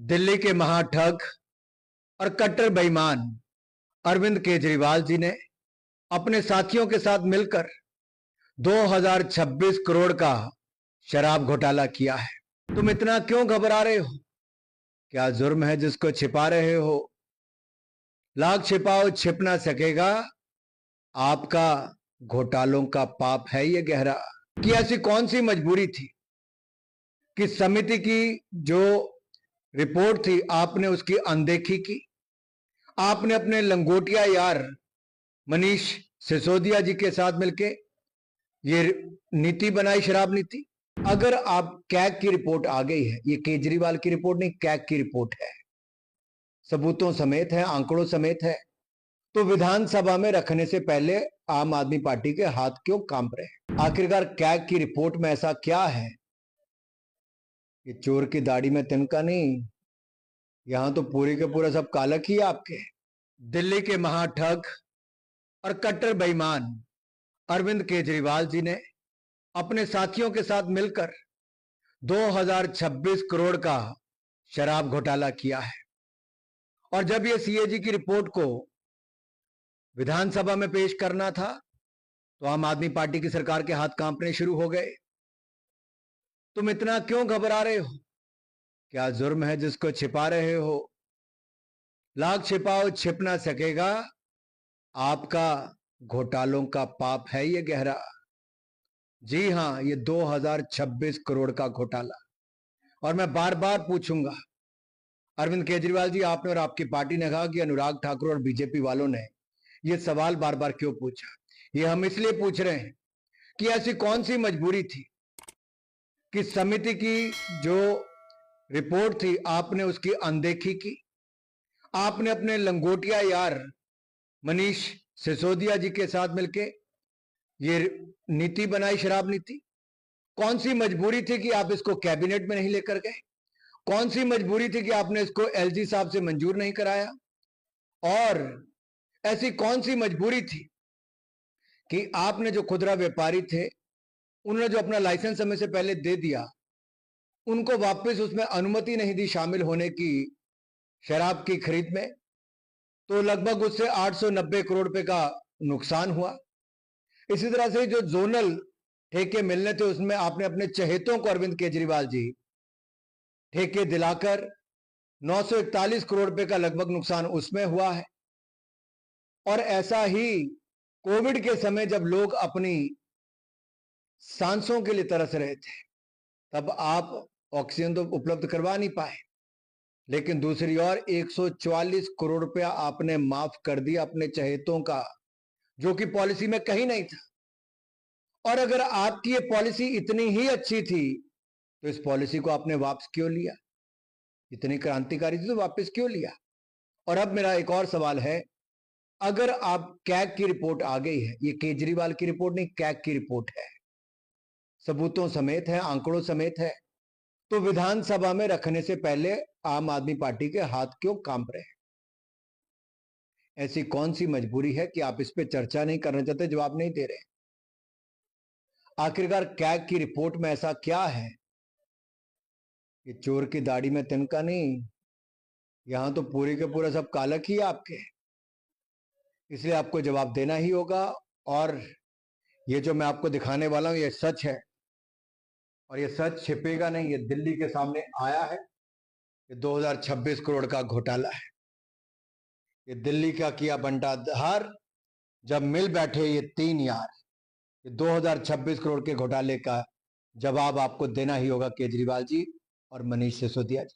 दिल्ली के महाठग और कट्टर बेईमान अरविंद केजरीवाल जी ने अपने साथियों के साथ मिलकर 2026 करोड़ का शराब घोटाला किया है। तुम इतना क्यों घबरा रहे हो? क्या जुर्म है जिसको छिपा रहे हो? लाख छिपाओ छिप ना सकेगा, आपका घोटालों का पाप है ये गहरा। कि ऐसी कौन सी मजबूरी थी कि समिति की जो रिपोर्ट थी आपने उसकी अनदेखी की? आपने अपने लंगोटिया यार मनीष सिसोदिया जी के साथ मिलके ये नीति बनाई, शराब नीति। अगर आप कैग की रिपोर्ट आ गई है, ये केजरीवाल की रिपोर्ट नहीं, कैग की रिपोर्ट है, सबूतों समेत है, आंकड़ों समेत है, तो विधानसभा में रखने से पहले आम आदमी पार्टी के हाथ क्यों कांप रहे? आखिरकार कैग की रिपोर्ट में ऐसा क्या है? ये चोर की दाढ़ी में तिनका नहीं, यहां तो पूरी के पूरा सब कालक ही आपके। दिल्ली के महाठग और कट्टर बेईमान अरविंद केजरीवाल जी ने अपने साथियों के साथ मिलकर 2026 करोड़ का शराब घोटाला किया है। और जब यह सीएजी की रिपोर्ट को विधानसभा में पेश करना था तो आम आदमी पार्टी की सरकार के हाथ कांपने शुरू हो गए। तुम इतना क्यों घबरा रहे हो? क्या जुर्म है जिसको छिपा रहे हो? लाख छिपाओ छिप ना सकेगा, आपका घोटालों का पाप है ये गहरा। जी हां, ये 2026 करोड़ का घोटाला। और मैं बार बार पूछूंगा, अरविंद केजरीवाल जी, आपने और आपकी पार्टी ने कहा कि अनुराग ठाकुर और बीजेपी वालों ने ये सवाल बार बार क्यों पूछा? ये हम इसलिए पूछ रहे हैं कि ऐसी कौन सी मजबूरी थी कि समिति की जो रिपोर्ट थी आपने उसकी अनदेखी की? आपने अपने लंगोटिया यार मनीष सिसोदिया जी के साथ मिलके ये नीति बनाई, शराब नीति। कौन सी मजबूरी थी कि आप इसको कैबिनेट में नहीं लेकर गए? कौन सी मजबूरी थी कि आपने इसको एलजी साहब से मंजूर नहीं कराया? और ऐसी कौन सी मजबूरी थी कि आपने जो खुदरा व्यापारी थे उन्होंने जो अपना लाइसेंस समय से पहले दे दिया, उनको वापस उसमें अनुमति नहीं दी शामिल होने की शराब की खरीद में, तो लगभग उससे 890 करोड़ रुपए का नुकसान हुआ। इसी तरह से जो जोनल ठेके मिलने थे उसमें आपने अपने चहेतों को अरविंद केजरीवाल जी ठेके दिलाकर 941 करोड़ रुपए का लगभग नुकसान उसमें हुआ है। और ऐसा ही कोविड के समय जब लोग अपनी सांसों के लिए तरस रहे थे, तब आप ऑक्सीजन तो उपलब्ध करवा नहीं पाए, लेकिन दूसरी ओर 144 करोड़ रुपया आपने माफ कर दिया अपने चहेतों का, जो कि पॉलिसी में कहीं नहीं था। और अगर आपकी ये पॉलिसी इतनी ही अच्छी थी तो इस पॉलिसी को आपने वापस क्यों लिया? इतनी क्रांतिकारी थी तो वापस क्यों लिया? और अब मेरा एक और सवाल है, अगर आप कैग की रिपोर्ट आ गई है, ये केजरीवाल की रिपोर्ट नहीं, कैग की रिपोर्ट है, सबूतों समेत है, आंकड़ों समेत है, तो विधानसभा में रखने से पहले आम आदमी पार्टी के हाथ क्यों कांप रहे? ऐसी कौन सी मजबूरी है कि आप इस पे चर्चा नहीं करना चाहते, जवाब नहीं दे रहे? आखिरकार कैग की रिपोर्ट में ऐसा क्या है? ये चोर की दाढ़ी में तिनका नहीं, यहां तो पूरी के पूरा सब कालक ही आपके, इसलिए आपको जवाब देना ही होगा। और ये जो मैं आपको दिखाने वाला हूं ये सच है, और ये सच छिपेगा नहीं, ये दिल्ली के सामने आया है। ये 2026 करोड़ का घोटाला है। ये दिल्ली का किया बंटाधार जब मिल बैठे ये तीन यार। ये 2026 करोड़ के घोटाले का जवाब आपको देना ही होगा, केजरीवाल जी और मनीष सिसोदिया जी।